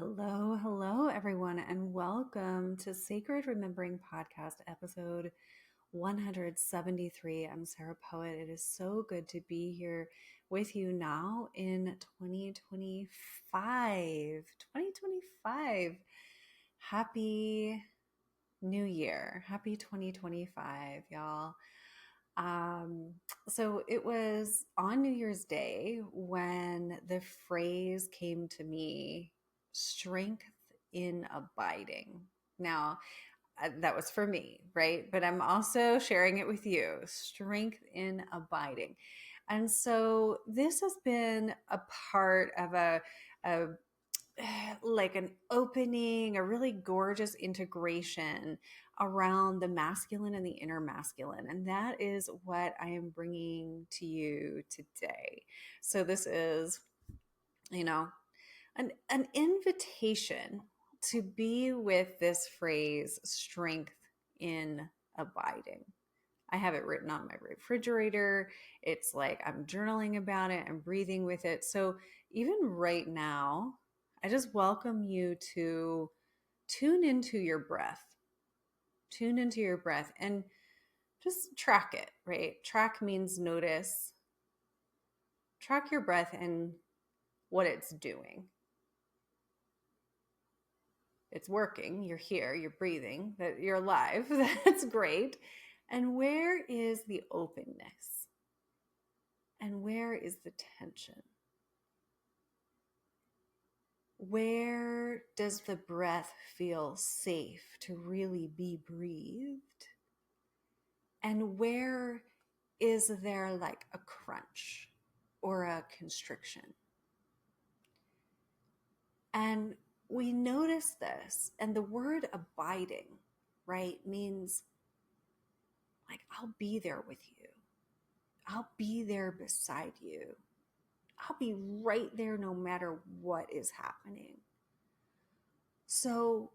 Hello, hello, everyone, and welcome to Sacred Remembering Podcast, episode 173. I'm Sarah Poet. It is so good to be here with you now in 2025. 2025. Happy New Year. Happy 2025, y'all. Um, so it was on New Year's Day when the phrase came to me, strength in abiding. Now, that was for me, right? But I'm also sharing it with you, strength in abiding. And so this has been a part of a like an opening, a really gorgeous integration around the masculine and the inner masculine. And that is what I am bringing to you today. So this is, you know, an invitation to be with this phrase, strength in abiding. I have it written on my refrigerator. It's like I'm journaling about it, I'm breathing with it. So even right now, I just welcome you to tune into your breath. Tune into your breath and just track it, right? Track means notice. Track your breath and what it's doing. It's working. You're here, you're breathing, that you're alive. That's great. And where is the openness? And where is the tension? Where does the breath feel safe to really be breathed? And where is there like a crunch or a constriction? And we notice this, and the word abiding, right, means like, I'll be there with you. I'll be there beside you. I'll be right there no matter what is happening. So,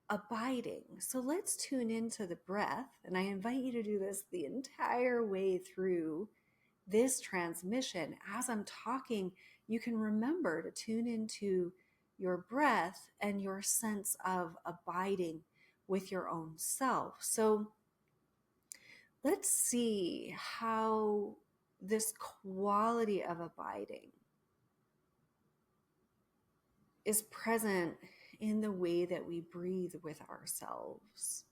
abiding. So, let's tune into the breath. And I invite you to do this the entire way through this transmission. As I'm talking, you can remember to tune into your breath and your sense of abiding with your own self. So, let's see how this quality of abiding is present in the way that we breathe with ourselves.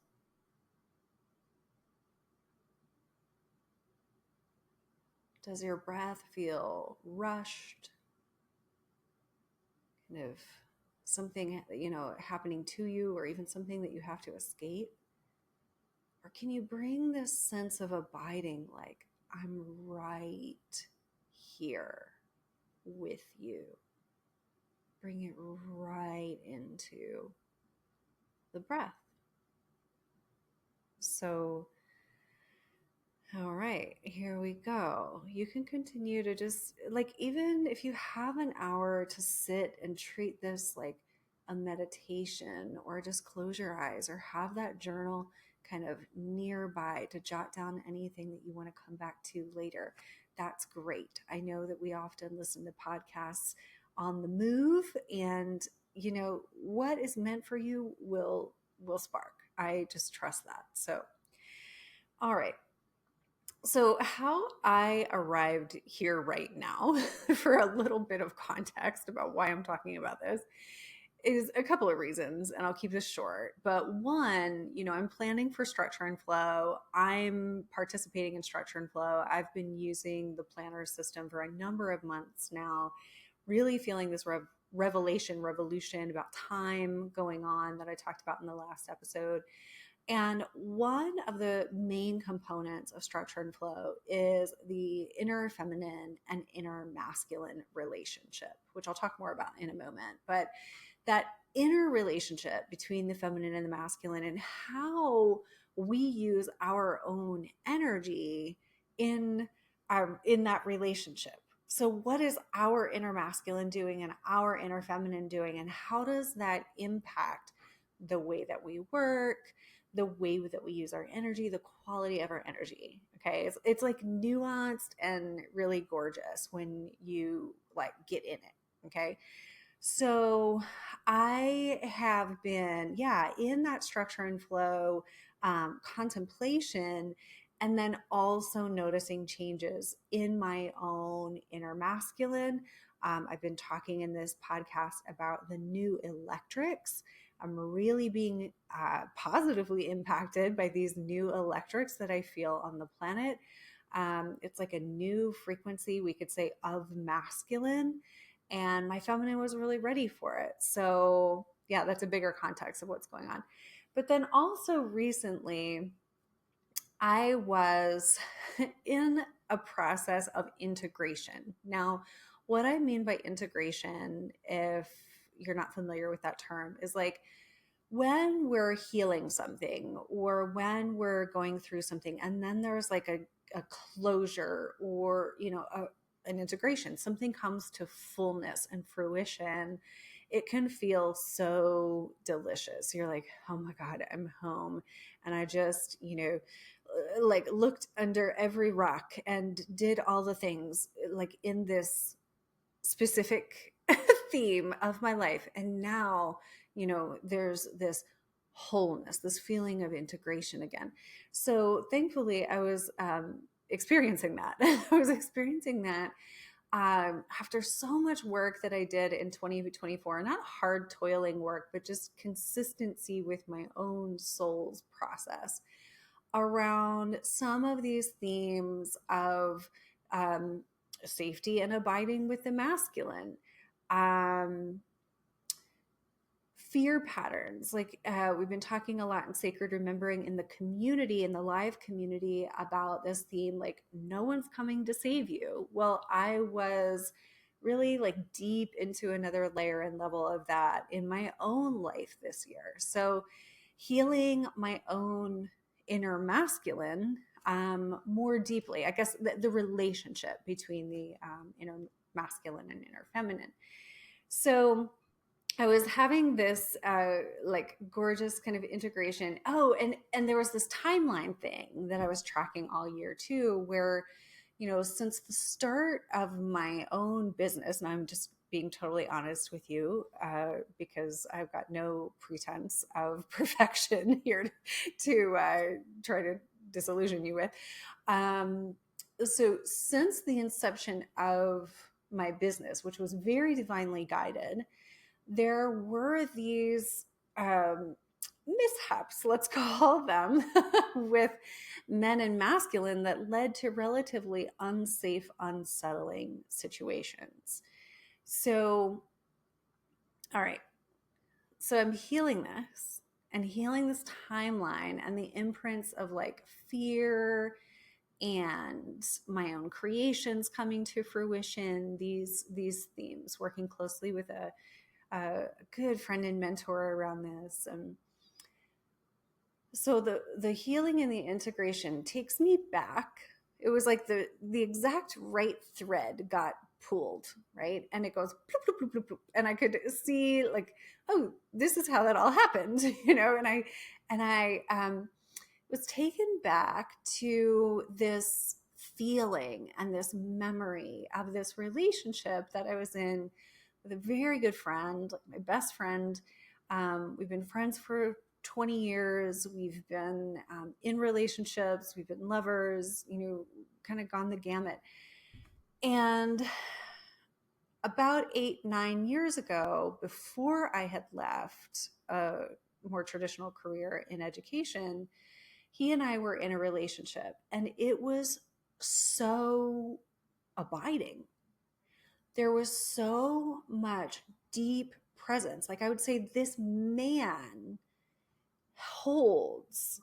Does your breath feel rushed? Kind of something, happening to you, or even something that you have to escape? Or can you bring this sense of abiding, like, I'm right here with you? Bring it right into the breath. So, all right, here we go. You can continue to just, like, even if you have an hour to sit and treat this like a meditation, or just close your eyes or have that journal kind of nearby to jot down anything that you want to come back to later, that's great. I know that we often listen to podcasts on the move, and what is meant for you will spark. I just trust that. So, all right. So, how I arrived here right now, for a little bit of context about why I'm talking about this, is a couple of reasons, and I'll keep this short. But one, I'm planning for Structure and Flow. I'm participating in Structure and Flow. I've been using the planner system for a number of months now, really feeling this revolution about time going on that I talked about in the last episode. And one of the main components of Structure and Flow is the inner feminine and inner masculine relationship, which I'll talk more about in a moment. But that inner relationship between the feminine and the masculine, and how we use our own energy in that relationship. So what is our inner masculine doing and our inner feminine doing, and how does that impact the way that we work, the way that we use our energy, the quality of our energy? Okay, it's like nuanced and really gorgeous when you like get in it. Okay, So I have been, yeah, in that structure and flow, contemplation, and then also noticing changes in my own inner masculine. I've been talking in this podcast about the new electrics. I'm really being positively impacted by these new electrics that I feel on the planet. It's like a new frequency, we could say, of masculine, and my feminine was really ready for it. So, yeah, that's a bigger context of what's going on. But then also recently, I was in a process of integration. Now, what I mean by integration, if you're not familiar with that term, is like when we're healing something or when we're going through something, and then there's like a closure or, an integration, something comes to fullness and fruition. It can feel so delicious. You're like, oh my God, I'm home. And I just, like looked under every rock and did all the things like in this specific theme of my life. And now, there's this wholeness, this feeling of integration again. So thankfully, I was experiencing that. I was experiencing that after so much work that I did in 2024, not hard toiling work, but just consistency with my own soul's process around some of these themes of um, safety and abiding with the masculine, um, fear patterns. Like we've been talking a lot in Sacred Remembering in the community, in the live community, about this theme, like no one's coming to save you. Well, I was really like deep into another layer and level of that in my own life this year. So healing my own inner masculine more deeply, I guess the relationship between the inner masculine and inner feminine. So I was having this like gorgeous kind of integration. Oh, and there was this timeline thing that I was tracking all year too, where, since the start of my own business, and I'm just being totally honest with you, because I've got no pretense of perfection here to try to disillusion you with. So since the inception of my business, which was very divinely guided, there were these mishaps, let's call them, with men and masculine that led to relatively unsafe, unsettling situations. So, all right. So I'm healing this and healing this timeline and the imprints of like fear and my own creations coming to fruition, these themes, working closely with a good friend and mentor around this. So the healing and the integration takes me back. It was like the exact right thread got pulled, right? And it goes bloop, bloop, bloop, bloop, bloop. And I could see like, oh, this is how that all happened, and I was taken back to this feeling and this memory of this relationship that I was in with a very good friend, like my best friend. We've been friends for 20 years. We've been in relationships. We've been lovers, kind of gone the gamut. And about 8, 9 years ago, before I had left a more traditional career in education, he and I were in a relationship, and it was so abiding. There was so much deep presence. Like I would say, this man holds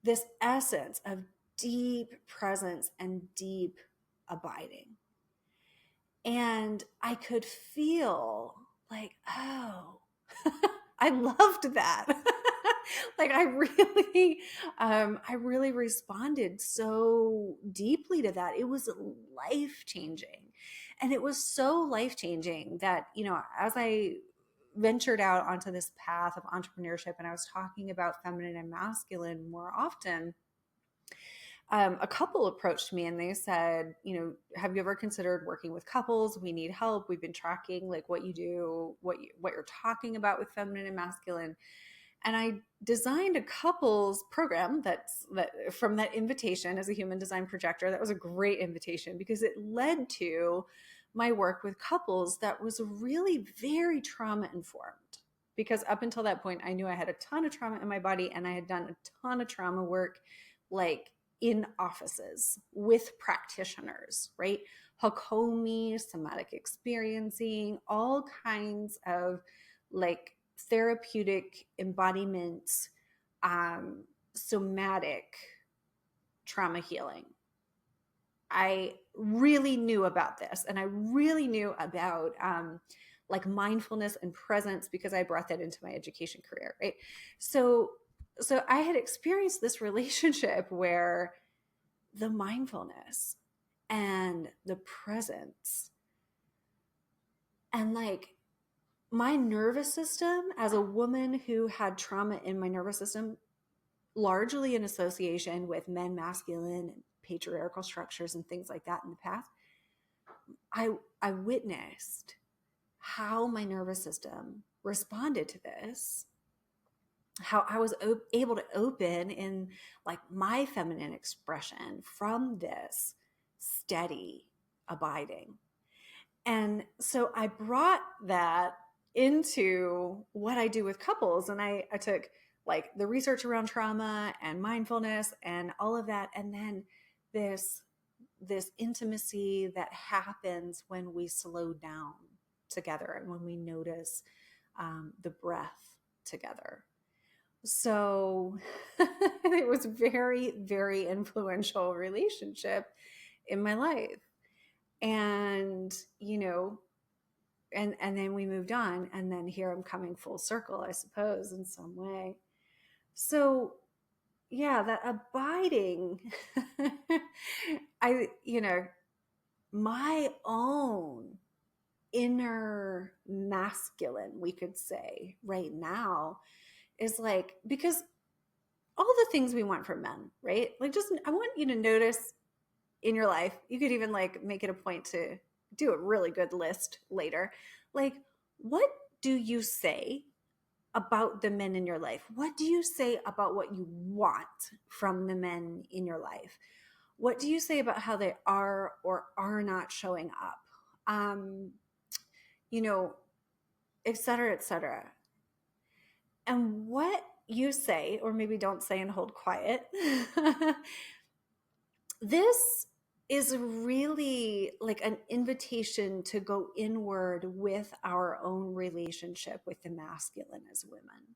this essence of deep presence and deep abiding. And I could feel like, oh, I loved that. Like I really responded so deeply to that. It was life changing. And it was so life changing that, as I ventured out onto this path of entrepreneurship and I was talking about feminine and masculine more often, a couple approached me and they said, have you ever considered working with couples? We need help. We've been tracking like what you do, what you're talking about with feminine and masculine. And I designed a couples program that from that invitation as a human design projector. That was a great invitation because it led to my work with couples that was really very trauma informed. Because up until that point, I knew I had a ton of trauma in my body and I had done a ton of trauma work, like in offices with practitioners, right? Hakomi, somatic experiencing, all kinds of like therapeutic embodiments, somatic trauma healing. I really knew about this, and I really knew about like mindfulness and presence because I brought that into my education career, right? So, so I had experienced this relationship where the mindfulness and the presence and like my nervous system as a woman who had trauma in my nervous system, largely in association with men, masculine, and patriarchal structures and things like that in the past, I witnessed how my nervous system responded to this, how I was able to open in like my feminine expression from this steady abiding. And so I brought that into what I do with couples. And I took like the research around trauma and mindfulness and all of that. And then this intimacy that happens when we slow down together and when we notice the breath together. So it was very, very influential relationship in my life. And, and then we moved on, and then here I'm coming full circle, I suppose, in some way. So yeah, that abiding, my own inner masculine, we could say right now, is like, because all the things we want from men, right? Like, just, I want you to notice in your life, you could even like make it a point to do a really good list later. Like, what do you say about the men in your life? What do you say about what you want from the men in your life? What do you say about how they are or are not showing up? You know, et cetera, et cetera. And what you say, or maybe don't say and hold quiet, this is really like an invitation to go inward with our own relationship with the masculine as women.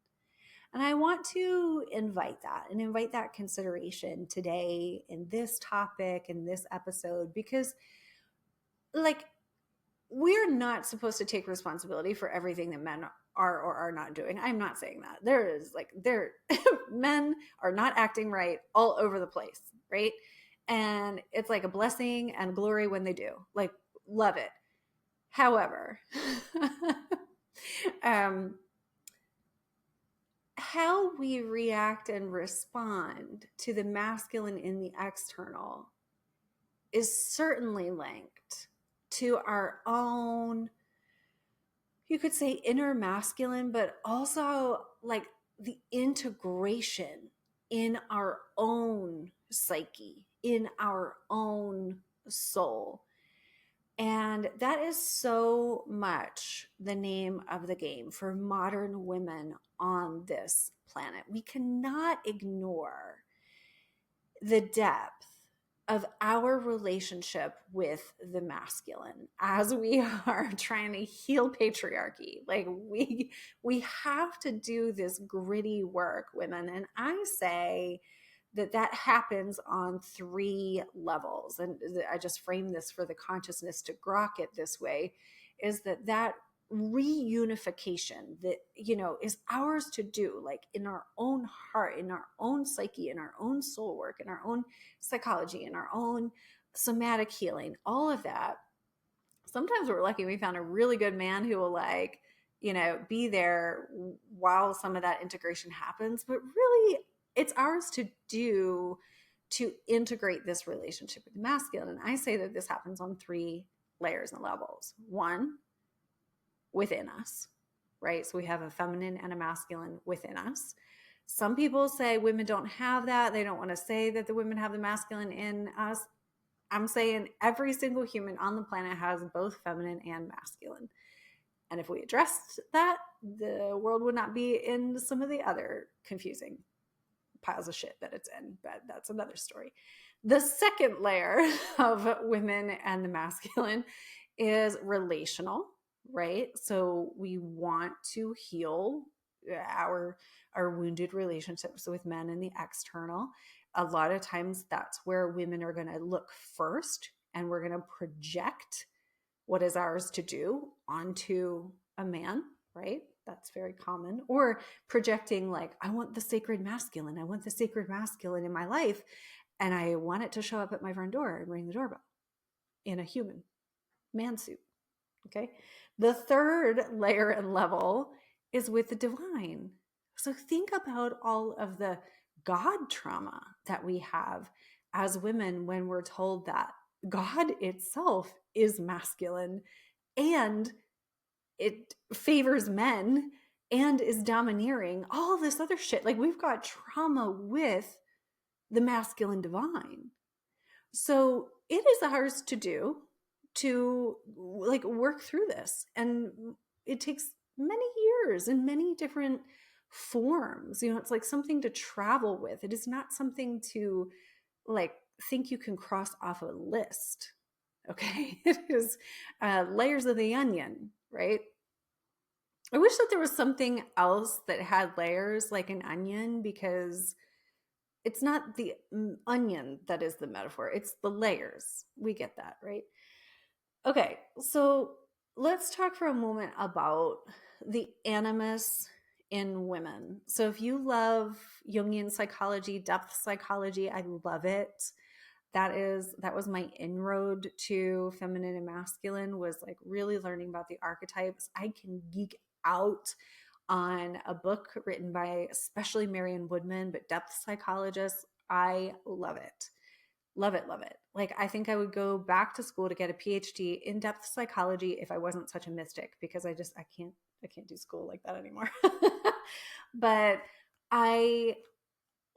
And I want to invite that consideration today in this topic, in this episode, because like we're not supposed to take responsibility for everything that men are or are not doing. I'm not saying that. Men are not acting right all over the place, right? And it's like a blessing and glory when they do. Like, love it. However, how we react and respond to the masculine in the external is certainly linked to our own, you could say, inner masculine, but also like the integration in our own psyche, in our own soul. And that is so much the name of the game for modern women on this planet. We cannot ignore the depth of our relationship with the masculine as we are trying to heal patriarchy. Like we have to do this gritty work, women. And I say that happens on 3 levels. And I just frame this for the consciousness to grok it this way, is that reunification that, is ours to do, like in our own heart, in our own psyche, in our own soul work, in our own psychology, in our own somatic healing, all of that. Sometimes we're lucky we found a really good man who will like, be there while some of that integration happens, but really it's ours to do to integrate this relationship with the masculine. And I say that this happens on 3 layers and levels. One, within us, right? So we have a feminine and a masculine within us. Some people say women don't have that. They don't want to say that the women have the masculine in us. I'm saying every single human on the planet has both feminine and masculine. And if we addressed that, the world would not be in some of the other confusing piles of shit that it's in, but that's another story. The second layer of women and the masculine is relational, right? So we want to heal our wounded relationships with men in the external. A lot of times that's where women are going to look first, and we're going to project what is ours to do onto a man, right? That's very common. Or projecting, like, I want the sacred masculine. I want the sacred masculine in my life. And I want it to show up at my front door and ring the doorbell in a human man suit. Okay. The third layer and level is with the divine. So think about all of the God trauma that we have as women when we're told that God itself is masculine and it favors men and is domineering, all this other shit. Like, we've got trauma with the masculine divine. So it is ours to do to, like, work through this. And it takes many years and many different forms. You know, it's like something to travel with. It is not something to, like, think you can cross off a list. Okay. It is layers of the onion, right? I wish that there was something else that had layers like an onion, because it's not the onion that is the metaphor, it's the layers. We get that, right? Okay, so let's talk for a moment about the animus in women. So if you love Jungian psychology, depth psychology, I love it. That was my inroad to feminine and masculine, was like really learning about the archetypes. I can geek out on a book written by especially Marion Woodman, but depth psychologists. I love it. Love it, love it. Like, I think I would go back to school to get a PhD in depth psychology if I wasn't such a mystic, because I can't do school like that anymore. But I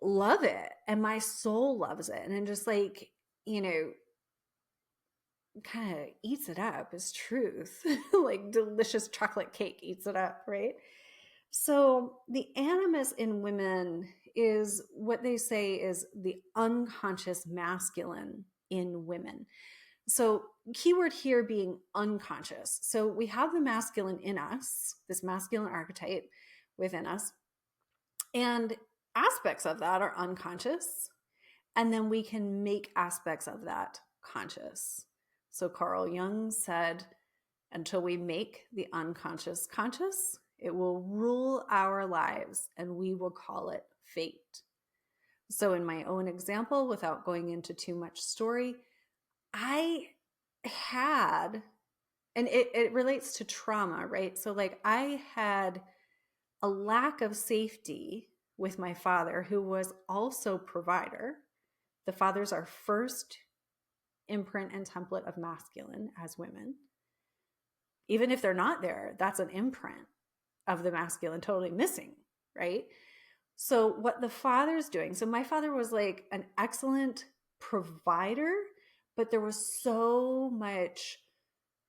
love it, and my soul loves it, and just, like, you know, kind of eats it up as truth. Like delicious chocolate cake eats it up, right? So the animus in women is what they say is the unconscious masculine in women. So keyword here being unconscious. So we have the masculine in us, this masculine archetype within us, and aspects of that are unconscious. And then we can make aspects of that conscious. So Carl Jung said, until we make the unconscious conscious, it will rule our lives, and we will call it fate. So in my own example, without going into too much story, I had, and it relates to trauma, right? So, like, I had a lack of safety with my father, who was also provider. The father's our first imprint and template of masculine as women. Even if they're not there, that's an imprint of the masculine totally missing, right? So what the father's doing, so my father was like an excellent provider, but there was so much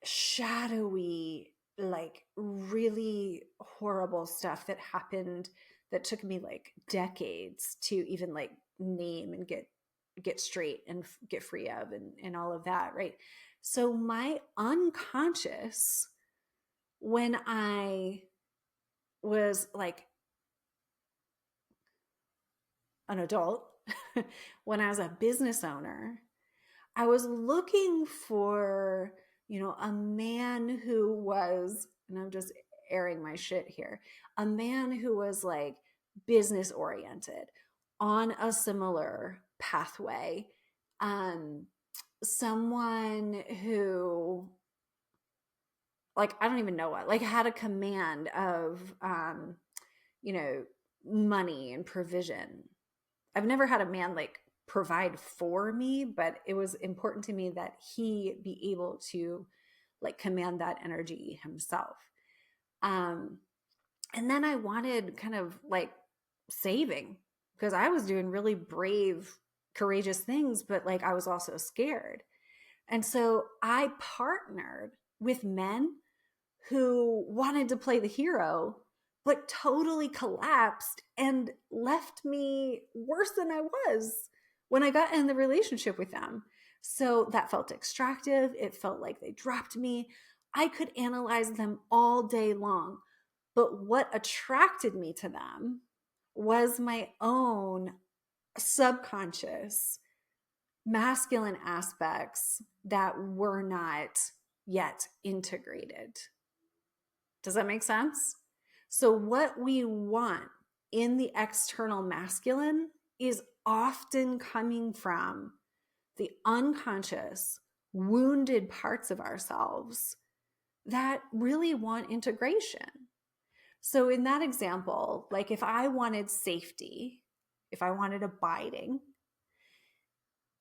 shadowy, like really horrible stuff that happened that took me like decades to even like name and get straight and get free of, and all of that, right? So my unconscious, when I was like an adult, when I was a business owner, I was looking for, you know, a man who was, and I'm just airing my shit here, a man who was like business oriented, on a similar pathway, someone who, like, I don't even know what, like, had a command of, you know, money and provision. I've never had a man like provide for me, but it was important to me that he be able to like command that energy himself. Um, and then I wanted kind of like saving because I was doing really brave, courageous things, but like I was also scared. And so I partnered with men who wanted to play the hero, but totally collapsed and left me worse than I was when I got in the relationship with them. So that felt extractive. It felt like they dropped me. I could analyze them all day long. But what attracted me to them was my own subconscious masculine aspects that were not yet integrated. Does that make sense? So, what we want in the external masculine is often coming from the unconscious, wounded parts of ourselves that really want integration. So, in that example, like if I wanted safety, if I wanted abiding,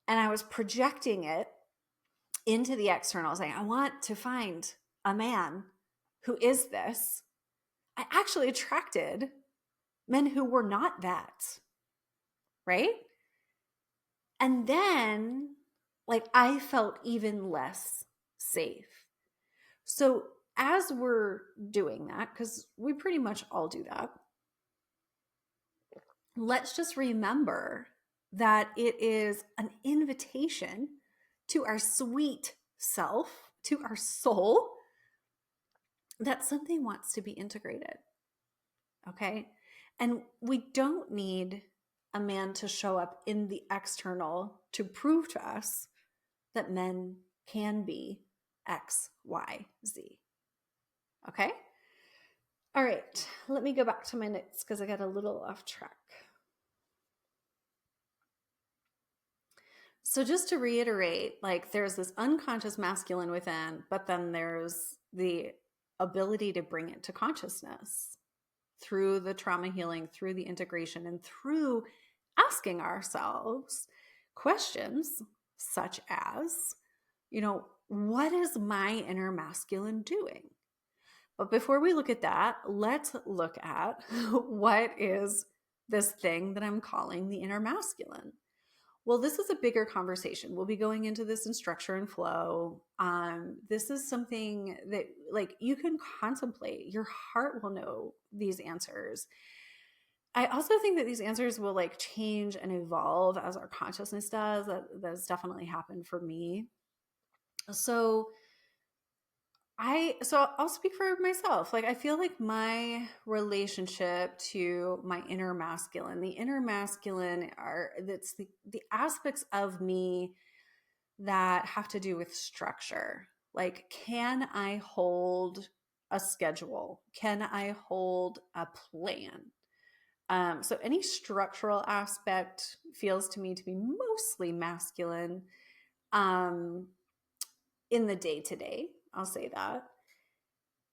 and I was projecting it into the external, saying, I want to find a man who is this, I actually attracted men who were not that, right? And then, like, I felt even less safe. So, as we're doing that, because we pretty much all do that, let's just remember that it is an invitation to our sweet self, to our soul, that something wants to be integrated. Okay. And we don't need a man to show up in the external to prove to us that men can be X, Y, Z. Okay. All right. Let me go back to my notes because I got a little off track. So just to reiterate, like there's this unconscious masculine within, but then there's the ability to bring it to consciousness through the trauma healing, through the integration, and through asking ourselves questions such as, what is my inner masculine doing? But before we look at that, let's look at what is this thing that I'm calling the inner masculine. Well, this is a bigger conversation. We'll be going into this in structure and flow. This is something that like you can contemplate. Your heart will know these answers. I also think that these answers will like change and evolve as our consciousness does. That's definitely happened for me. So I'll speak for myself. Like I feel like my relationship to my inner masculine, the inner masculine that's the aspects of me that have to do with structure. Like, can I hold a schedule? Can I hold a plan? So any structural aspect feels to me to be mostly masculine in the day to day. I'll say that.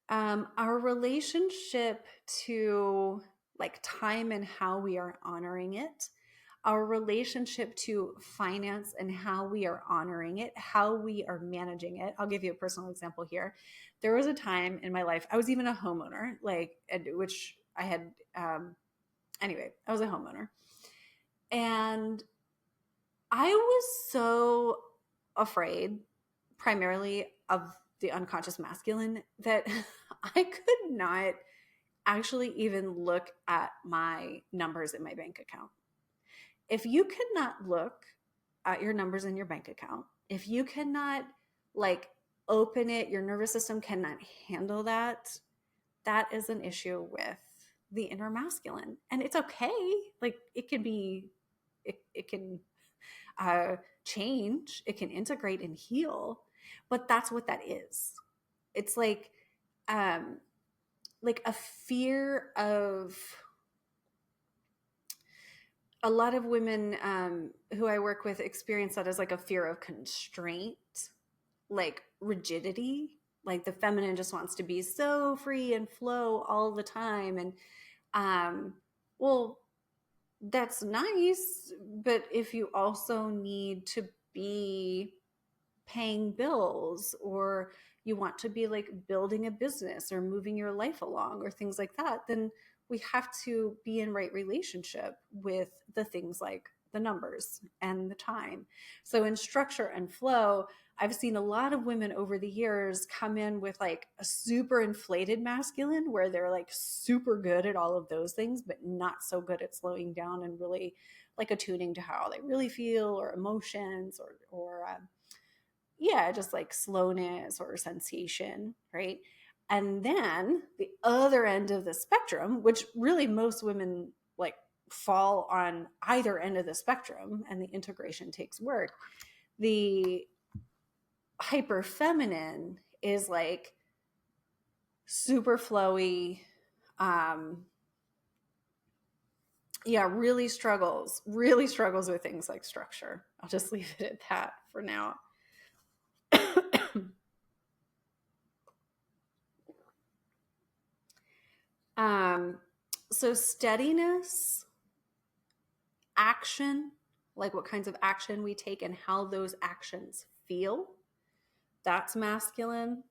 Our relationship to like time and how we are honoring it, our relationship to finance and how we are honoring it, how we are managing it. I'll give you a personal example here. There was a time in my life, I was even a homeowner, which I had, anyway, I was a homeowner. And I was so afraid, primarily of the unconscious masculine, that I could not actually even look at my numbers in my bank account. If you cannot look at your numbers in your bank account, if you cannot like open it, your nervous system cannot handle that, that is an issue with the inner masculine. And it's okay. Like it can be, it can change, it can integrate and heal, but that's what that is. It's like a fear of a lot of women who I work with experience that as like a fear of constraint, like rigidity. Like the feminine just wants to be so free and flow all the time. And well, that's nice. But if you also need to be paying bills, or you want to be like building a business or moving your life along or things like that, then we have to be in right relationship with the things like the numbers and the time. So in structure and flow, I've seen a lot of women over the years come in with like a super inflated masculine where they're like super good at all of those things, but not so good at slowing down and really like attuning to how they really feel or emotions or yeah, just like slowness or sensation, right? And then the other end of the spectrum, which really most women like fall on either end of the spectrum, and the integration takes work. The hyper feminine is like super flowy, um, yeah, really struggles with things like structure. I'll just leave it at that for now. um, so steadiness, action, like what kinds of action we take and how those actions feel, that's masculine.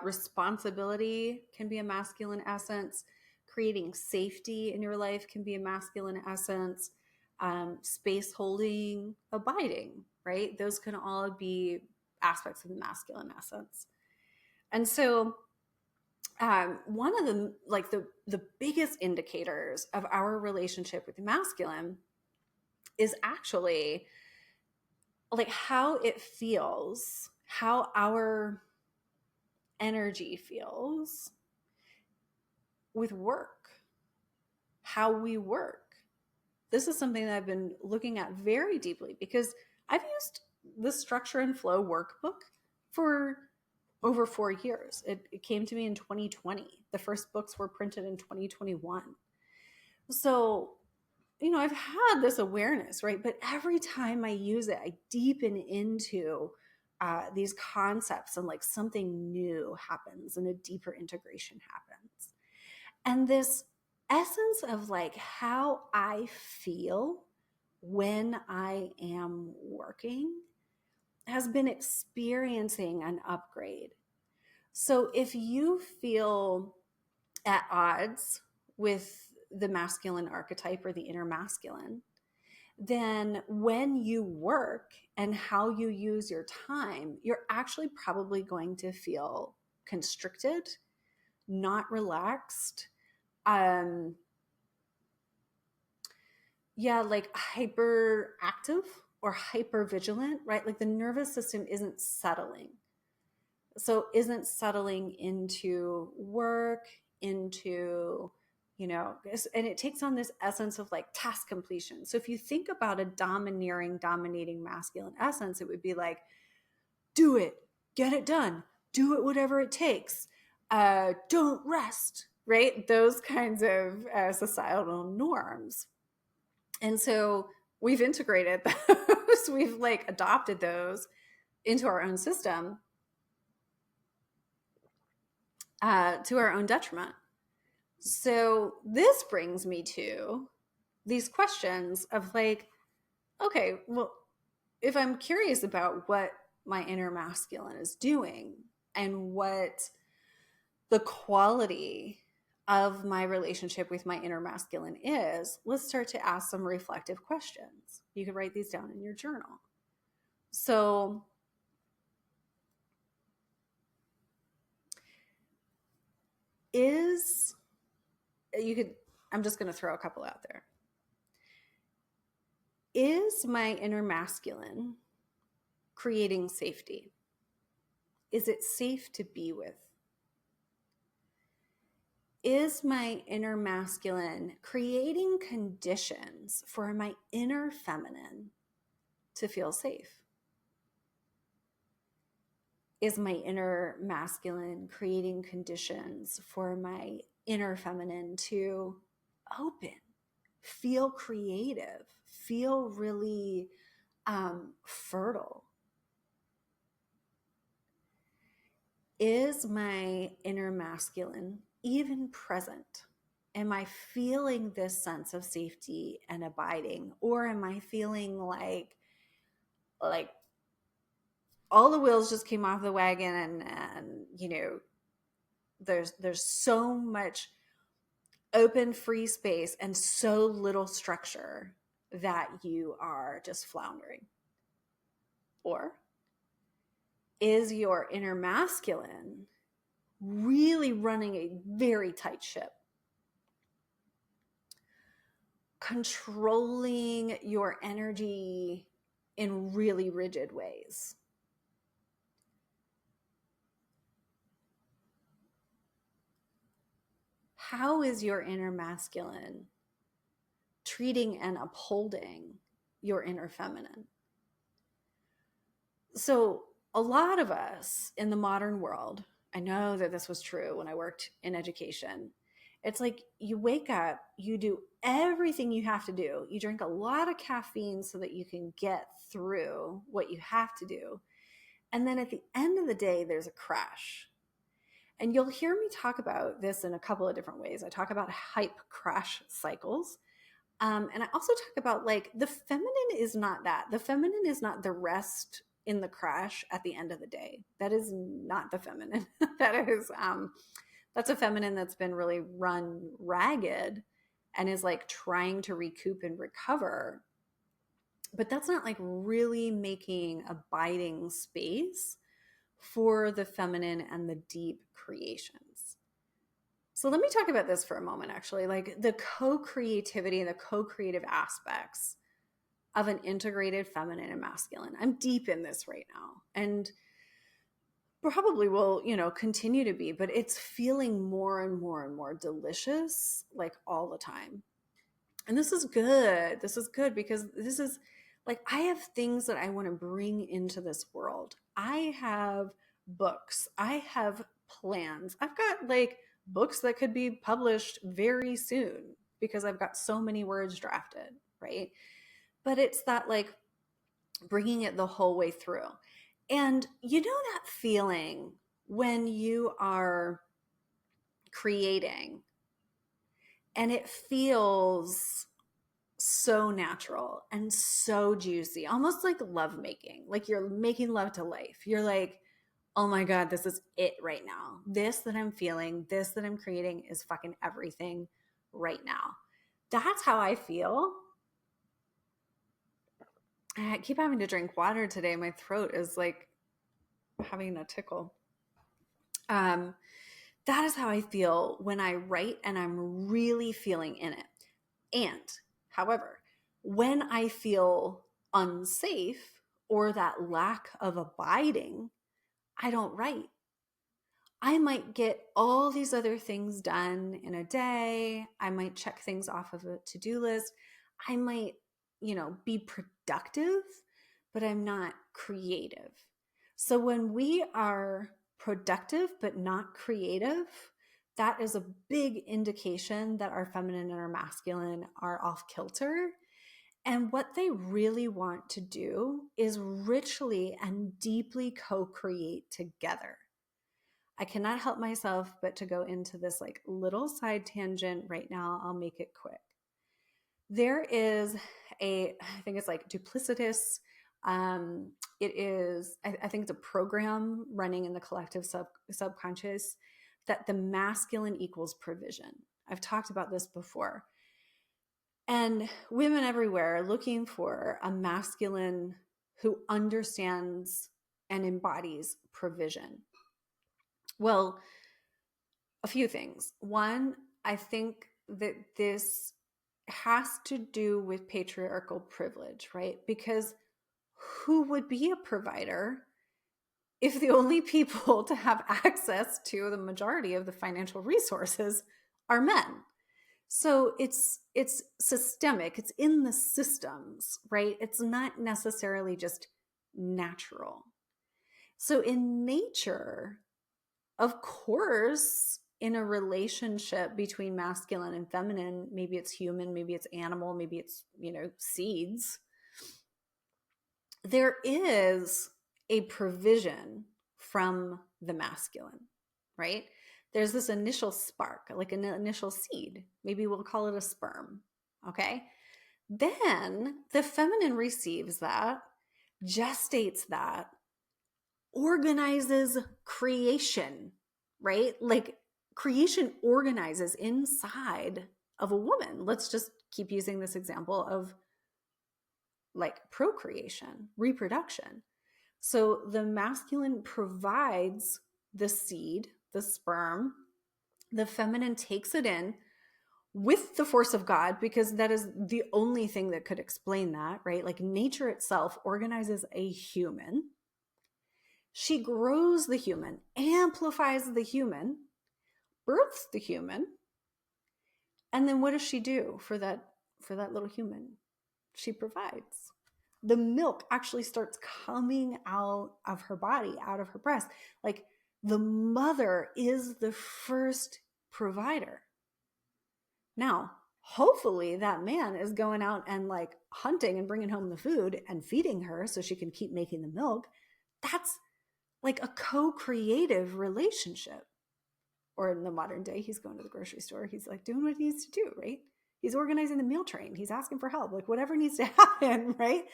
Responsibility can be a masculine essence. Creating safety in your life can be a masculine essence. Space holding, abiding, right? Those can all be aspects of the masculine essence. And so, one of the like the biggest indicators of our relationship with the masculine is actually like how it feels, how our energy feels with work, how we work. This is something that I've been looking at very deeply because I've used the Structure and Flow workbook for over 4 years. It came to me in 2020. The first books were printed in 2021. So, I've had this awareness, right? But every time I use it, I deepen into these concepts, and like something new happens and a deeper integration happens. And this essence of like how I feel when I am working has been experiencing an upgrade. So if you feel at odds with the masculine archetype or the inner masculine, then when you work and how you use your time, you're actually probably going to feel constricted, not relaxed, um yeah, like hyperactive or hyper vigilant, right? Like the nervous system isn't settling. So isn't settling into work, into, and it takes on this essence of like task completion. So if you think about a dominating masculine essence, it would be like, do it, get it done, do it, whatever it takes. Don't rest, right? Those kinds of societal norms. And so we've integrated those, we've like adopted those into our own system, to our own detriment. So this brings me to these questions of like, okay, well, if I'm curious about what my inner masculine is doing and what the quality of my relationship with my inner masculine is, let's start to ask some reflective questions. You can write these down in your journal. So, is you could, I'm just going to throw a couple out there. Is my inner masculine creating safety? Is it safe to be with? Is my inner masculine creating conditions for my inner feminine to feel safe? Is my inner masculine creating conditions for my inner feminine to open, feel creative, feel really fertile? Is my inner masculine even present am I feeling this sense of safety and abiding? Or am I feeling like all the wheels just came off the wagon and there's so much open free space and so little structure that you are just floundering? Or is your inner masculine really running a very tight ship, controlling your energy in really rigid ways? How is your inner masculine treating and upholding your inner feminine? So, a lot of us in the modern world, I know that this was true when I worked in education. It's like you wake up, you do everything you have to do. You drink a lot of caffeine so that you can get through what you have to do. And then at the end of the day, there's a crash. And you'll hear me talk about this in a couple of different ways. I talk about hype crash cycles. And I also talk about like the feminine is not that. The feminine is not the rest in the crash at the end of the day. That is not the feminine. That's a feminine that's been really run ragged and is like trying to recoup and recover. But that's not like really making abiding space for the feminine and the deep creations. So let me talk about this for a moment, actually, like the co-creativity and the co-creative aspects of an integrated feminine and masculine. I'm deep in this right now and probably will, continue to be, but it's feeling more and more and more delicious, like all the time. And this is good. This is good because this is like, I have things that I want to bring into this world. I have books. I have plans. I've got like books that could be published very soon because I've got so many words drafted, right? But it's that like bringing it the whole way through. And you know that feeling when you are creating and it feels so natural and so juicy, almost like love making, like you're making love to life. You're like, oh my God, this is it right now. This that I'm feeling, this that I'm creating is fucking everything right now. That's how I feel. I keep having to drink water today. My throat is like having a tickle. Um, that is how I feel when I write and I'm really feeling in it. And, however, when I feel unsafe or that lack of abiding, I don't write. I might get all these other things done in a day. I might check things off of a to-do list. I might, be productive, but I'm not creative. So when we are productive but not creative, that is a big indication that our feminine and our masculine are off kilter. And what they really want to do is richly and deeply co-create together. I cannot help myself but to go into this like little side tangent right now. I'll make it quick. There is I think it's like duplicitous. It is, I think it's a program running in the collective subconscious that the masculine equals provision. I've talked about this before. And women everywhere are looking for a masculine who understands and embodies provision. Well, a few things. One, I think that this has to do with patriarchal privilege, right? Because who would be a provider if the only people to have access to the majority of the financial resources are men? So it's systemic, it's in the systems, right? It's not necessarily just natural. So in nature, of course, in a relationship between masculine and feminine, maybe it's human, maybe it's animal, maybe it's, seeds, there is a provision from the masculine, right? There's this initial spark, like an initial seed. Maybe we'll call it a sperm. Okay. Then the feminine receives that, gestates that, organizes creation, right? Like creation organizes inside of a woman. Let's just keep using this example of like procreation, reproduction. So the masculine provides the seed, the sperm, the feminine takes it in with the force of God, because that is the only thing that could explain that, right? Like nature itself organizes a human. She grows the human, amplifies the human, births the human, and then what does she do for that little human? She provides. The milk actually starts coming out of her body, out of her breast. Like the mother is the first provider. Now, hopefully that man is going out and like hunting and bringing home the food and feeding her so she can keep making the milk. That's like a co-creative relationship. Or in the modern day, he's going to the grocery store. He's like doing what he needs to do, right? He's organizing the meal train. He's asking for help, like whatever needs to happen, right?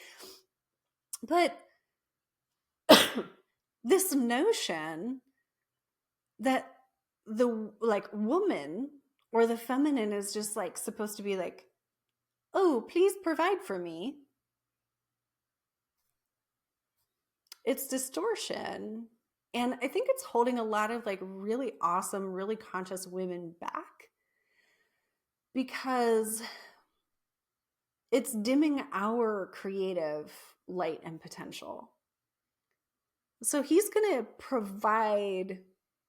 But this notion that the like woman or the feminine is just like supposed to be like, oh, please provide for me. It's distortion. And I think it's holding a lot of like really awesome, really conscious women back because it's dimming our creative light and potential. So he's going to provide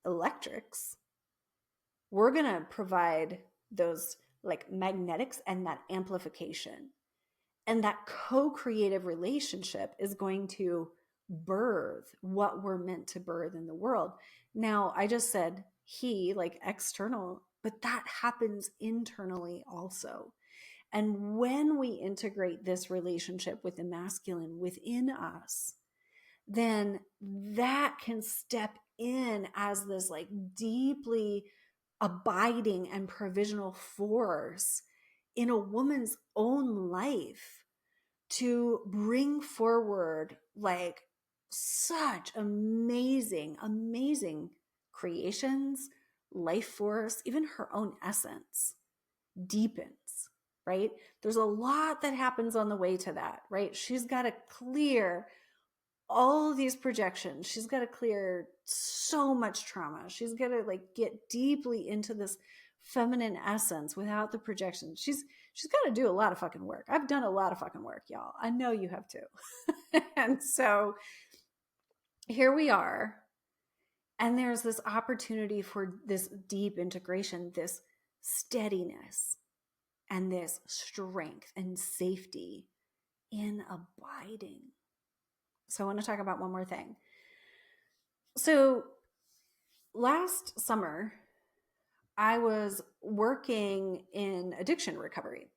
electrics. We're going to provide those like magnetics and that amplification. And that co-creative relationship is going to birth what we're meant to birth in the world. Now, I just said he, like external, but that happens internally also. And when we integrate this relationship with the masculine within us, then that can step in as this like deeply abiding and provisional force in a woman's own life to bring forward like such amazing, amazing creations, life force, even her own essence deepens, right? There's a lot that happens on the way to that, right? She's got to clear all these projections. She's got to clear so much trauma. She's got to like get deeply into this feminine essence without the projection. She's got to do a lot of fucking work. I've done a lot of fucking work, y'all. I know you have too. And so here we are. And there's this opportunity for this deep integration, this steadiness, and this strength and safety in abiding. So I want to talk about one more thing. So last summer, I was working in addiction recovery.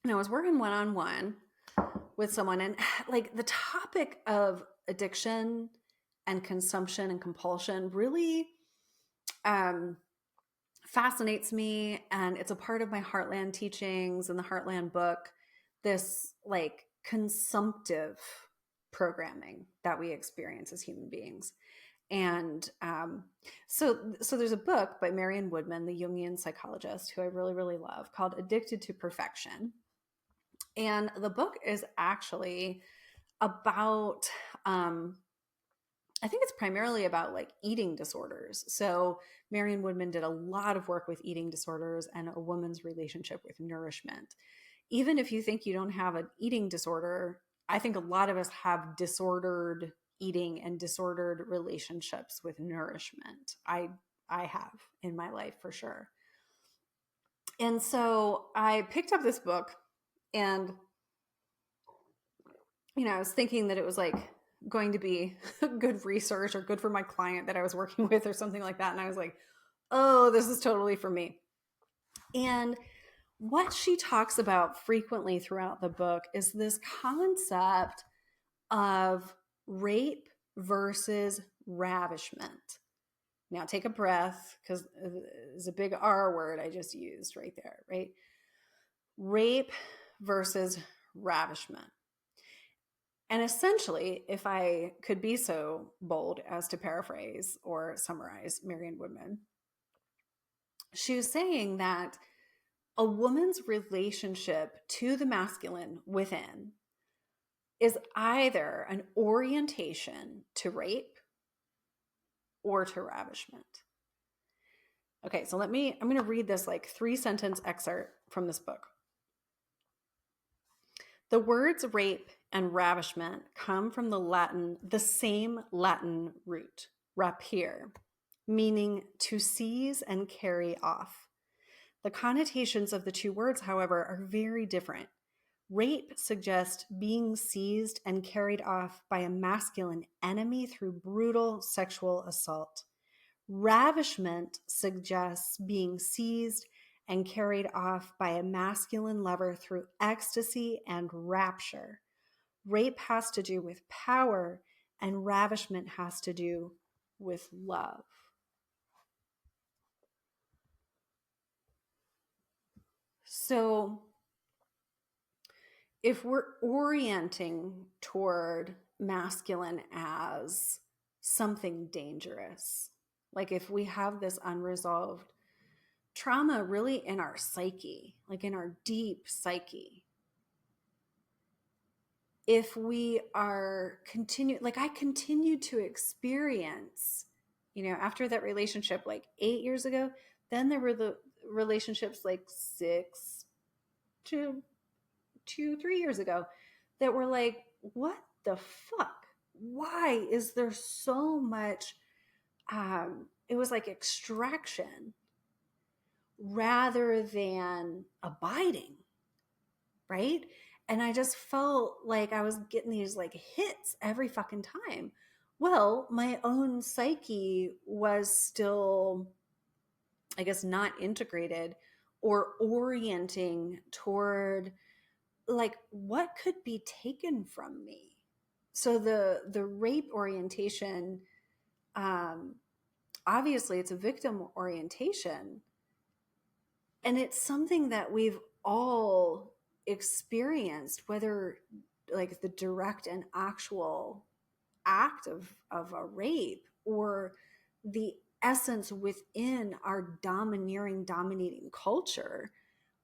And I was working one-on-one with someone, and like the topic of addiction and consumption and compulsion really fascinates me. And it's a part of my Heartland teachings and the Heartland book, this like consumptive programming that we experience as human beings. And so there's a book by Marion Woodman, the Jungian psychologist, who I really, really love, called Addicted to Perfection. And the book is actually about, I think it's primarily about like eating disorders. So Marion Woodman did a lot of work with eating disorders and a woman's relationship with nourishment. Even if you think you don't have an eating disorder, I think a lot of us have disordered eating and disordered relationships with nourishment. I have in my life for sure. And so I picked up this book and, I was thinking that it was like going to be good research or good for my client that I was working with or something like that. And I was like, oh, this is totally for me. And what she talks about frequently throughout the book is this concept of rape versus ravishment. Now take a breath, because it's a big R word I just used right there, right? Rape versus ravishment. And essentially, if I could be so bold as to paraphrase or summarize Marian Woodman, she was saying that a woman's relationship to the masculine within is either an orientation to rape or to ravishment. Okay, so I'm going to read this like 3-sentence excerpt from this book. The words rape and ravishment come from the same Latin root, rapere, meaning to seize and carry off. The connotations of the two words, however, are very different. Rape suggests being seized and carried off by a masculine enemy through brutal sexual assault. Ravishment suggests being seized and carried off by a masculine lover through ecstasy and rapture. Rape has to do with power, and ravishment has to do with love. So, if we're orienting toward masculine as something dangerous, like if we have this unresolved trauma really in our psyche, like in our deep psyche, if we are I continued to experience, after that relationship like 8 years ago, then there were the relationships like 6 to 3 years ago that were like, what the fuck? Why is there so much? It was like extraction rather than abiding, right? And I just felt like I was getting these like hits every fucking time. Well, my own psyche was still, I guess, not integrated or orienting toward like what could be taken from me. So the rape orientation, obviously it's a victim orientation, and it's something that we've all experienced, whether like the direct and actual act of a rape or the essence within our dominating culture.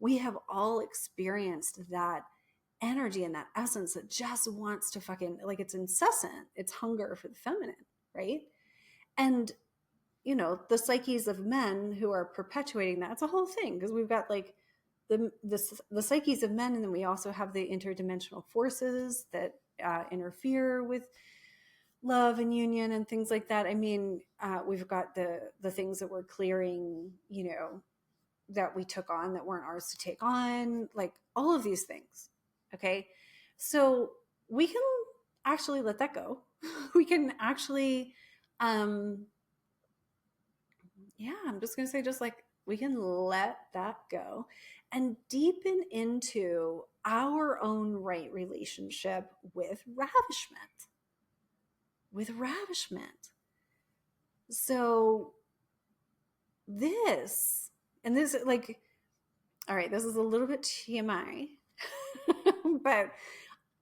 We have all experienced that energy and that essence that just wants to fucking, like, it's incessant. It's hunger for the feminine, right? And the psyches of men who are perpetuating that, it's a whole thing, because we've got like the psyches of men, and then we also have the interdimensional forces that interfere with love and union and things like that. I mean, we've got the things that we're clearing, that we took on that weren't ours to take on, like all of these things. Okay, so we can actually let that go. We can actually I'm just going to say, just like, we can let that go and deepen into our own right relationship with ravishment. So this, like, all right, this is a little bit TMI, but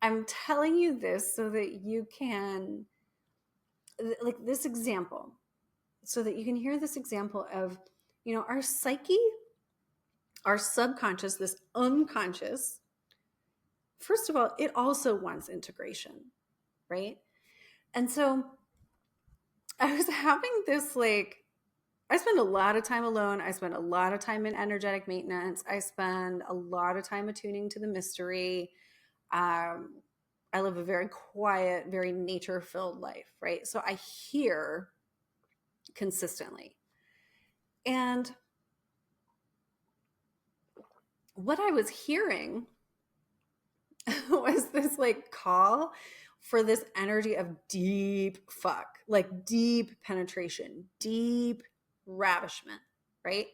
I'm telling you this so that you can, like, this example, so that you can hear this example of, our psyche, our subconscious, this unconscious. First of all, it also wants integration, right? And so I was having this, like, I spend a lot of time alone. I spend a lot of time in energetic maintenance. I spend a lot of time attuning to the mystery. I live a very quiet, very nature-filled life, right? So I hear consistently. And what I was hearing was this like call for this energy of deep fuck, like deep penetration, deep ravishment, right?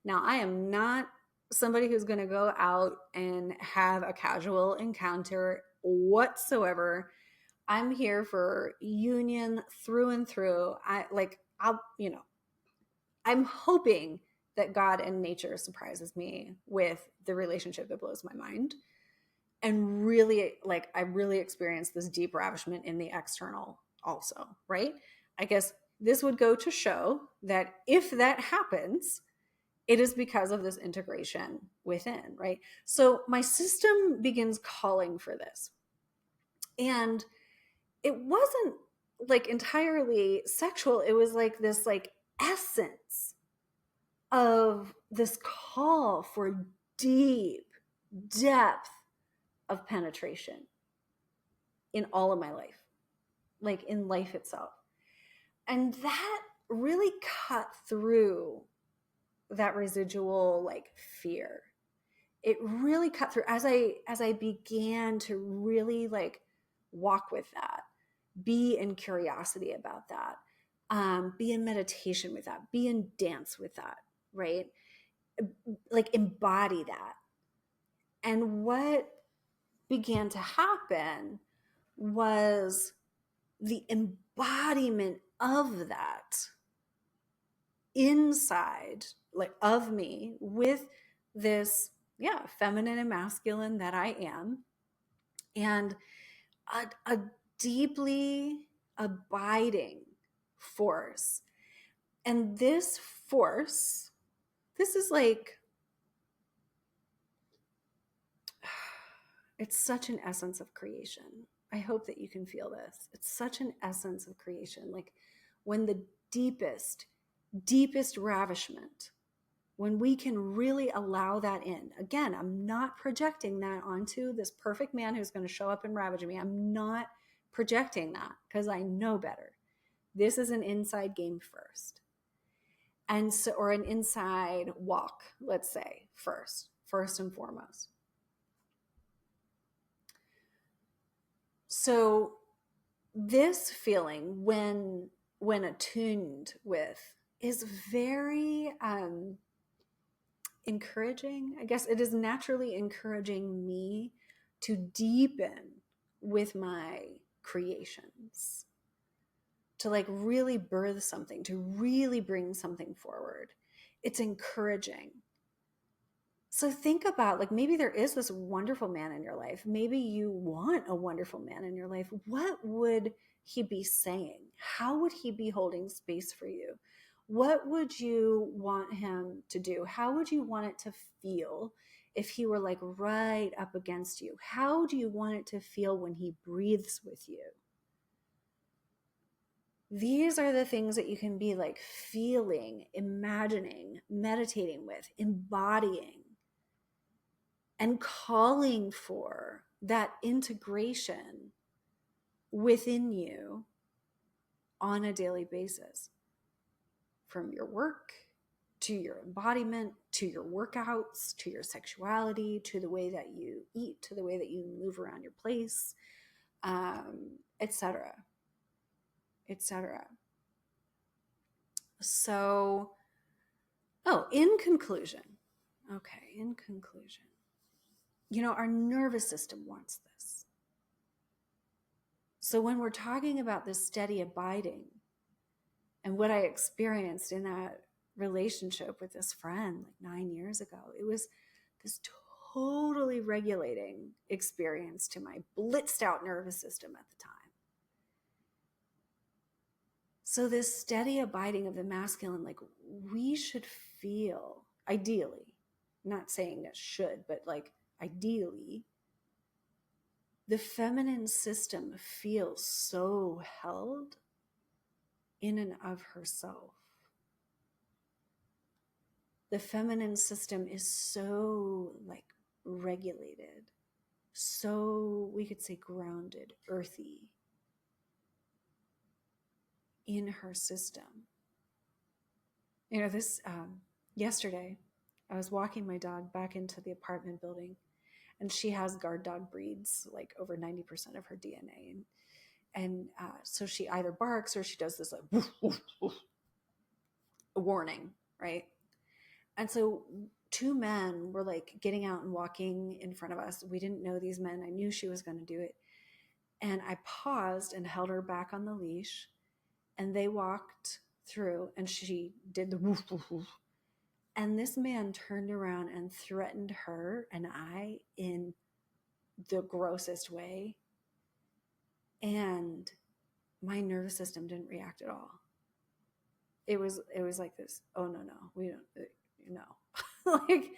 Now, I am not somebody who's going to go out and have a casual encounter whatsoever. I'm here for union through and through. I'll I'm hoping that God and nature surprises me with the relationship that blows my mind. And really, like, I really experienced this deep ravishment in the external also, right? I guess this would go to show that if that happens, it is because of this integration within, right? So my system begins calling for this. And it wasn't like entirely sexual. It was like this like essence of this call for deep depth of penetration in all of my life, like in life itself. And that really cut through that residual like fear. It really cut through as I began to really like walk with that, be in curiosity about that, be in meditation with that, be in dance with that, right? Like embody that. And what began to happen was the embodiment of that inside like of me with this, yeah, feminine and masculine that I am, and a deeply abiding force. And this force, this is like, it's such an essence of creation. I hope that you can feel this. It's such an essence of creation. Like when the deepest ravishment, when we can really allow that in. Again, I'm not projecting that onto this perfect man who's going to show up and ravage me. I'm not projecting that because I know better. This is an inside game first. And so, or an inside walk, let's say, first and foremost. So this feeling when attuned with is very encouraging. I guess it is naturally encouraging me to deepen with my creations, to like really birth something, to really bring something forward. It's encouraging. So think about, like, maybe there is this wonderful man in your life. Maybe you want a wonderful man in your life. What would he be saying? How would he be holding space for you? What would you want him to do? How would you want it to feel if he were like right up against you? How do you want it to feel when he breathes with you? These are the things that you can be like feeling, imagining, meditating with, embodying, and calling for that integration within you on a daily basis, from your work to your embodiment, to your workouts, to your sexuality, to the way that you eat, to the way that you move around your place, etc., etc. So, in conclusion, our nervous system wants this. So when we're talking about this steady abiding and what I experienced in that relationship with this friend like 9 years ago, it was this totally regulating experience to my blitzed out nervous system at the time. So this steady abiding of the masculine, like we should feel, ideally, not saying that should, but like ideally, the feminine system feels so held in and of herself. The feminine system is so like regulated, so we could say grounded, earthy in her system. This yesterday, I was walking my dog back into the apartment building, and she has guard dog breeds, like over 90% of her DNA. And so she either barks or she does this like woof, woof, woof, a warning, right? And so two men were like getting out and walking in front of us. We didn't know these men. I knew she was going to do it. And I paused and held her back on the leash. And they walked through, and she did the woof, woof, woof. And this man turned around and threatened her and I in the grossest way. And my nervous system didn't react at all. It was like this, oh no, we don't, no. Like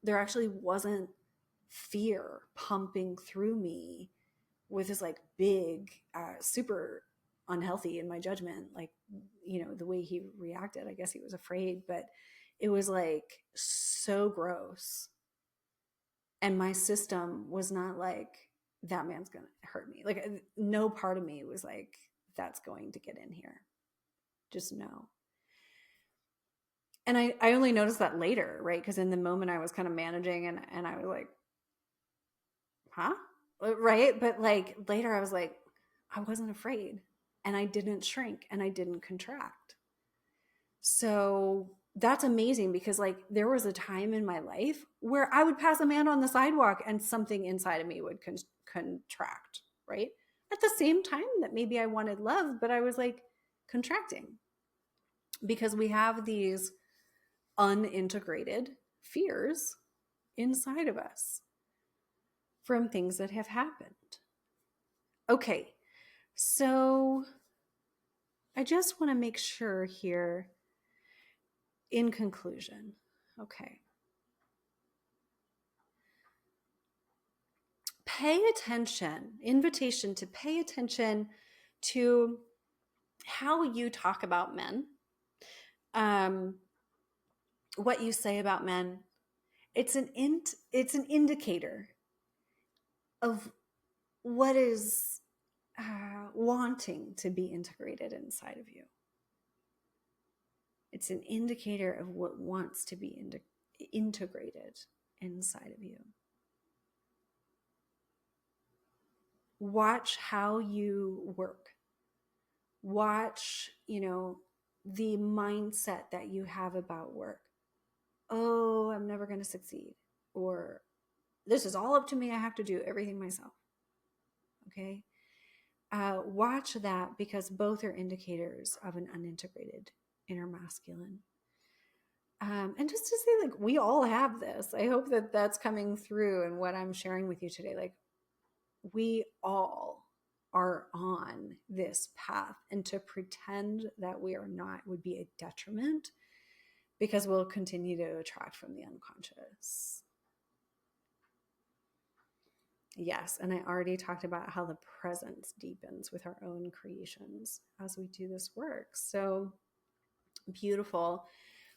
there actually wasn't fear pumping through me with this like big, super unhealthy in my judgment, like, the way he reacted. I guess he was afraid, but it was like so gross. And my system was not like, that man's gonna hurt me. Like, no part of me was like, that's going to get in here. Just no. And I only noticed that later, right? Because in the moment I was kind of managing, and I was like, huh? Right? But like later I was like, I wasn't afraid, and I didn't shrink, and I didn't contract. So that's amazing, because like there was a time in my life where I would pass a man on the sidewalk and something inside of me would contract, right? At the same time that maybe I wanted love, but I was like contracting, because we have these unintegrated fears inside of us from things that have happened. Okay, so I just want to make sure here, in conclusion, okay, pay attention, invitation to pay attention to how you talk about men, what you say about men. It's an indicator of what is wanting to be integrated inside of you. It's an indicator of what wants to be integrated inside of you. Watch how you work. Watch, the mindset that you have about work. Oh, I'm never going to succeed. Or this is all up to me. I have to do everything myself. Okay. Watch that, because both are indicators of an unintegrated inner masculine. And just to say, like, we all have this. I hope that that's coming through in what I'm sharing with you today. Like, we all are on this path, and to pretend that we are not would be a detriment, because we'll continue to attract from the unconscious. Yes, and I already talked about how the presence deepens with our own creations as we do this work. So beautiful.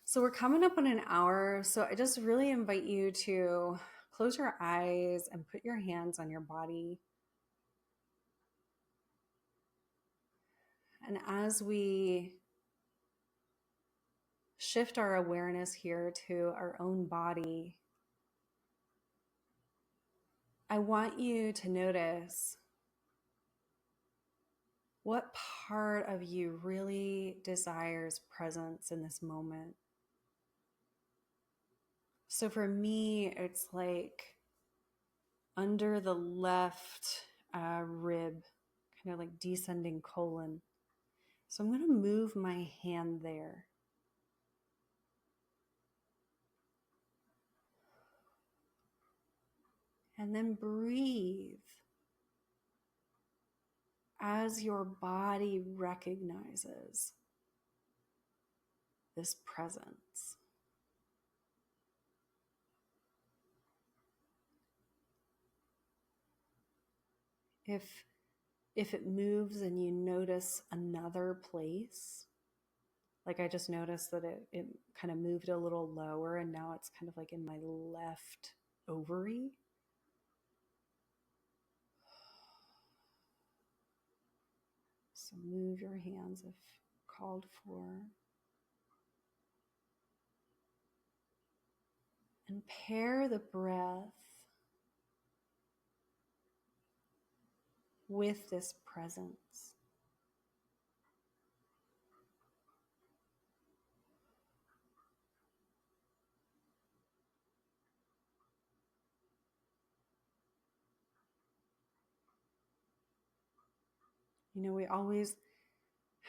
So we're coming up on an hour. So I just really invite you to close your eyes and put your hands on your body. And as we shift our awareness here to our own body, I want you to notice what part of you really desires presence in this moment. So for me, it's like under the left rib, kind of like descending colon. So I'm going to move my hand there. And then breathe as your body recognizes this presence. If it moves and you notice another place, like I just noticed that it kind of moved a little lower, and now it's kind of like in my left ovary. So move your hands if called for. And pair the breath with this presence. We always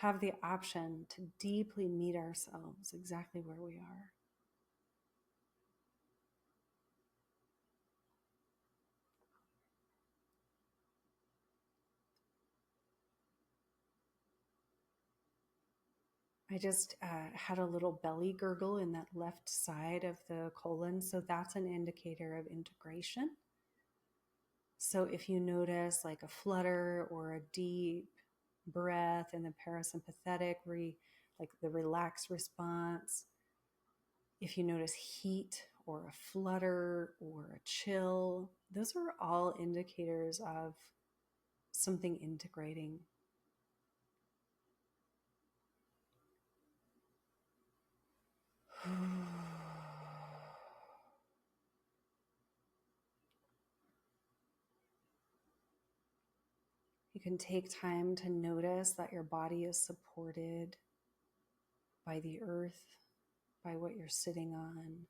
have the option to deeply meet ourselves exactly where we are. I just had a little belly gurgle in that left side of the colon. So that's an indicator of integration. So if you notice like a flutter or a deep breath in the parasympathetic, like the relaxed response, if you notice heat or a flutter or a chill, those are all indicators of something integrating. You can take time to notice that your body is supported by the earth, by what you're sitting on.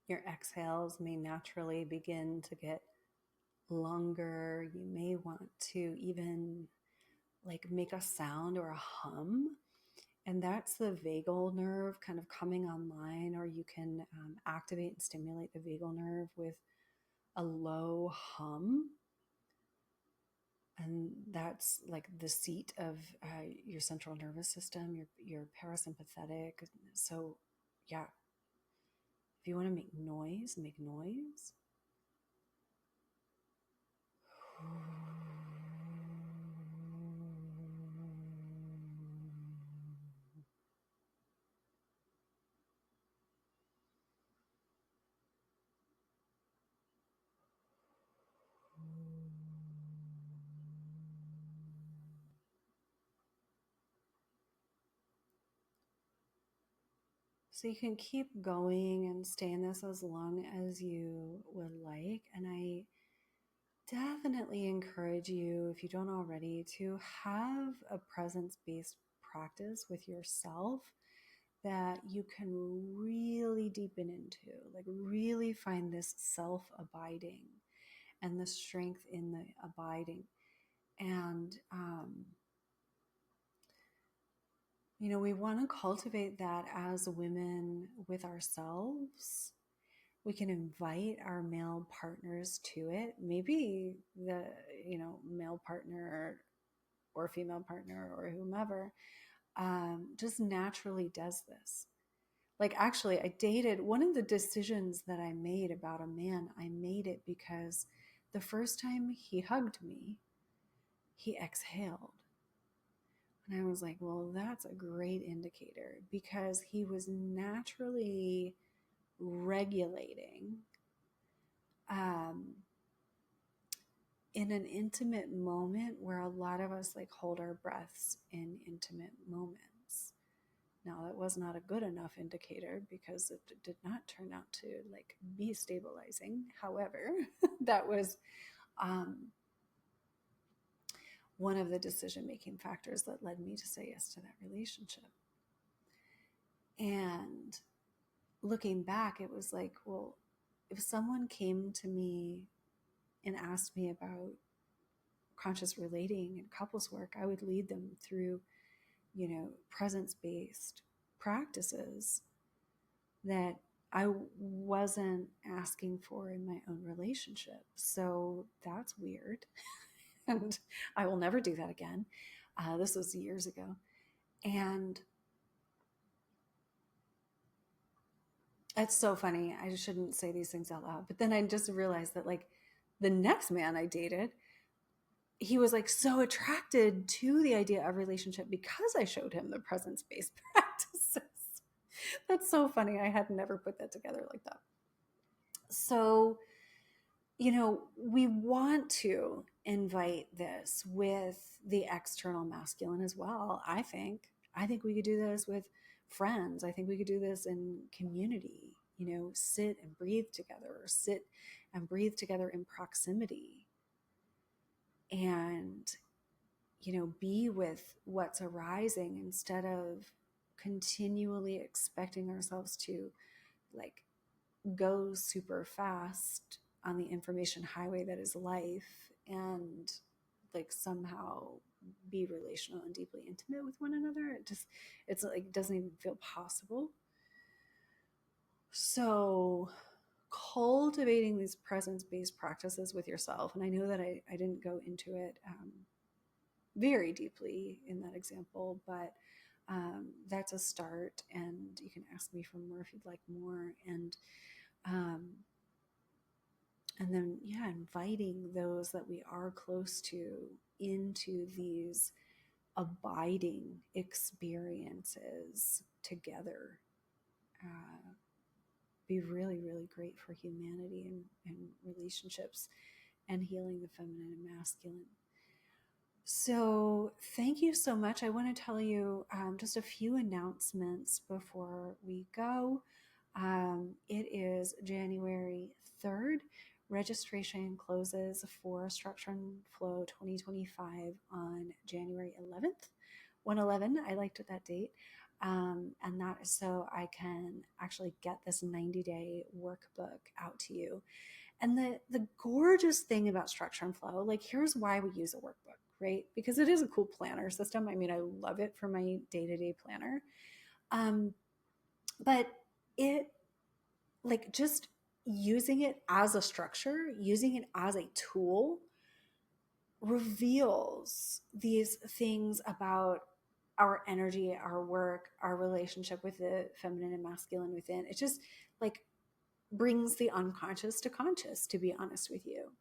Your exhales may naturally begin to get longer. You may want to even like make a sound or a hum. And that's the vagal nerve kind of coming online, or you can activate and stimulate the vagal nerve with a low hum. And that's like the seat of your central nervous system, your parasympathetic. So, yeah, if you want to make noise, make noise. So you can keep going and stay in this as long as you would like. And I definitely encourage you, if you don't already, to have a presence-based practice with yourself that you can really deepen into, like really find this self-abiding and the strength in the abiding. And, we want to cultivate that as women with ourselves. We can invite our male partners to it. Maybe the, male partner or female partner or whomever just naturally does this. Like, actually, I dated one of the decisions that I made about a man. I made it because the first time he hugged me, he exhaled. And I was like, well, that's a great indicator, because he was naturally regulating in an intimate moment where a lot of us like hold our breaths in intimate moments. Now, that was not a good enough indicator because it did not turn out to like be stabilizing. However, that was one of the decision-making factors that led me to say yes to that relationship. And looking back, it was like, well, if someone came to me and asked me about conscious relating and couples work, I would lead them through, presence-based practices that I wasn't asking for in my own relationship. So that's weird. And I will never do that again. This was years ago. And it's so funny. I shouldn't say these things out loud. But then I just realized that like the next man I dated, he was like so attracted to the idea of relationship because I showed him the presence-based practices. That's so funny. I had never put that together like that. So, we want to invite this with the external masculine as well. I think we could do this with friends. I think we could do this in community. sit and breathe together, or sit and breathe together in proximity, and be with what's arising instead of continually expecting ourselves to like go super fast on the information highway that is life, and like somehow be relational and deeply intimate with one another. It's like doesn't even feel possible. So cultivating these presence-based practices with yourself, and I know that I didn't go into it very deeply in that example, but that's a start, and you can ask me for more if you'd like more. Um, and then, yeah, inviting those that we are close to into these abiding experiences together. Be really, really great for humanity and relationships and healing the feminine and masculine. So, thank you so much. I want to tell you just a few announcements before we go. It is January 3rd. Registration closes for Structure and Flow 2025 on January 11th. 111, I liked that date. And that is so I can actually get this 90-day workbook out to you. And the gorgeous thing about Structure and Flow, like here's why we use a workbook, right? Because it is a cool planner system. I mean, I love it for my day-to-day planner. But it, like, just using it as a structure, using it as a tool, reveals these things about our energy, our work, our relationship with the feminine and masculine within. It just like brings the unconscious to conscious, to be honest with you.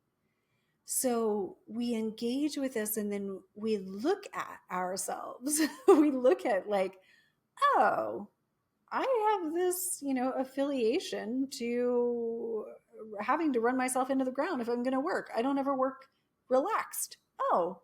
So we engage with this, and then we look at ourselves. We look at like, oh, I have this, affiliation to having to run myself into the ground if I'm going to work. I don't ever work relaxed. Oh,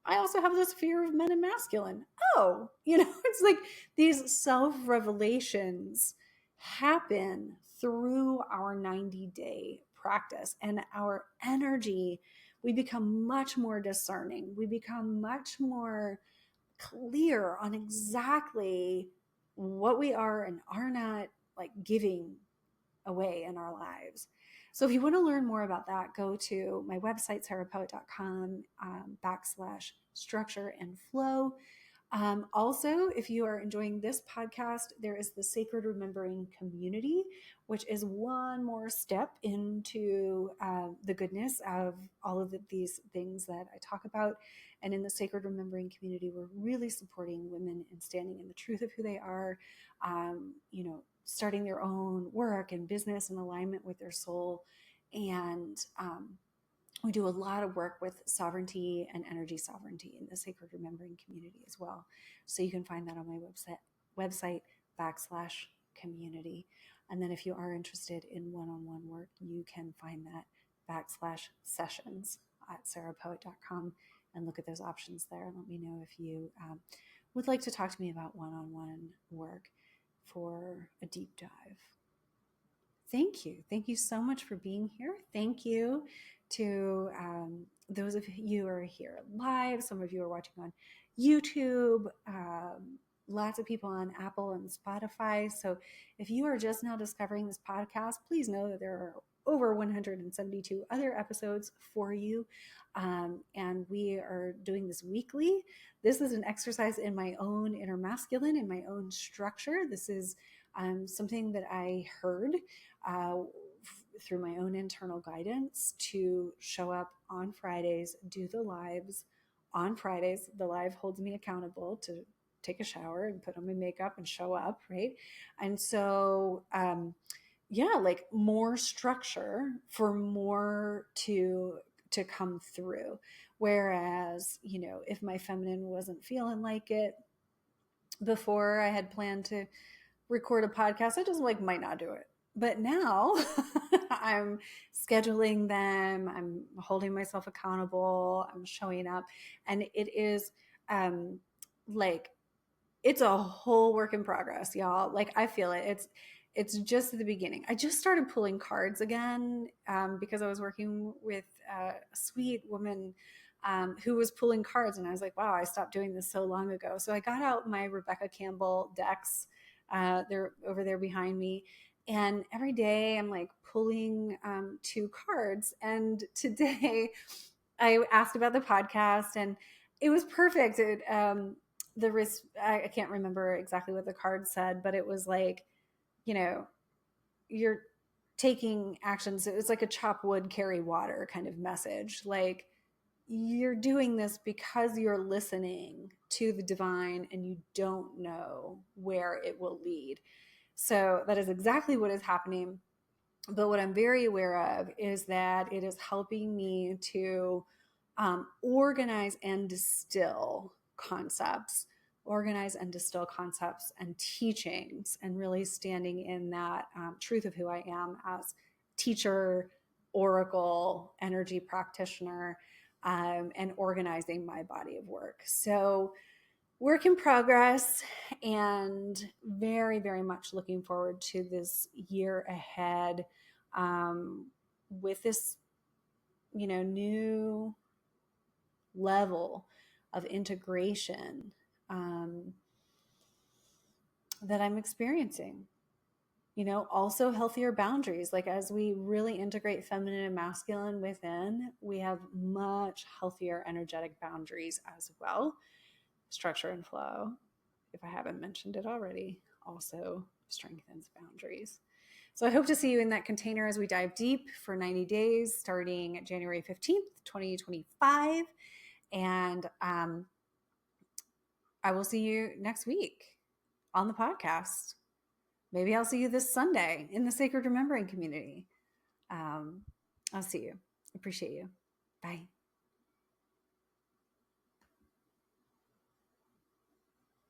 I also have this fear of men and masculine. Oh, it's like these self revelations happen through our 90-day practice, and our energy, we become much more discerning. We become much more clear on exactly what we are and are not like giving away in our lives. So if you want to learn more about that, go to my website, sarahpoet.com /structure and flow. Also, if you are enjoying this podcast, there is the Sacred Remembering community, which is one more step into the goodness of all of these things that I talk about. And in the Sacred Remembering community, we're really supporting women in standing in the truth of who they are, starting their own work and business in alignment with their soul. And we do a lot of work with sovereignty and energy sovereignty in the Sacred Remembering community as well. So you can find that on my website /community. And then if you are interested in one-on-one work, you can find that /sessions at sarahpoet.com and look at those options there. And let me know if you would like to talk to me about one-on-one work for a deep dive. Thank you. Thank you so much for being here. Thank you to those of you who are here live. Some of you are watching on YouTube. Lots of people on Apple and Spotify. So if you are just now discovering this podcast, please know that there are over 172 other episodes for you. And we are doing this weekly. This is an exercise in my own inner masculine, in my own structure. This is something that I heard through my own internal guidance to show up on Fridays, do the lives on Fridays. The live holds me accountable to take a shower and put on my makeup and show up, right? And so, like more structure for more to come through. Whereas, if my feminine wasn't feeling like it before I had planned to record a podcast, I just might not do it. But now I'm scheduling them, I'm holding myself accountable, I'm showing up, and it is it's a whole work in progress, y'all. Like I feel it. It's just at the beginning. I just started pulling cards again because I was working with a sweet woman who was pulling cards. And I was like, wow, I stopped doing this so long ago. So I got out my Rebecca Campbell decks. They're over there behind me. And every day I'm like pulling two cards. And today I asked about the podcast and it was perfect. I can't remember exactly what the card said, but it was like, you know, you're taking actions. It's like a chop wood, carry water kind of message. Like you're doing this because you're listening to the divine and you don't know where it will lead. So that is exactly what is happening. But what I'm very aware of is that it is helping me to organize and distill concepts, and teachings, and really standing in that truth of who I am as teacher, oracle, energy practitioner, and organizing my body of work. So, work in progress, and very, very much looking forward to this year ahead with this, new level of integration um, that I'm experiencing. Also healthier boundaries. Like as we really integrate feminine and masculine within, we have much healthier energetic boundaries as well. Structure and flow, if I haven't mentioned it already, also strengthens boundaries. So I hope to see you in that container as we dive deep for 90 days starting January 15th, 2025. And I will see you next week on the podcast. Maybe I'll see you this Sunday in the Sacred Remembering community. I'll see you. Appreciate you. Bye.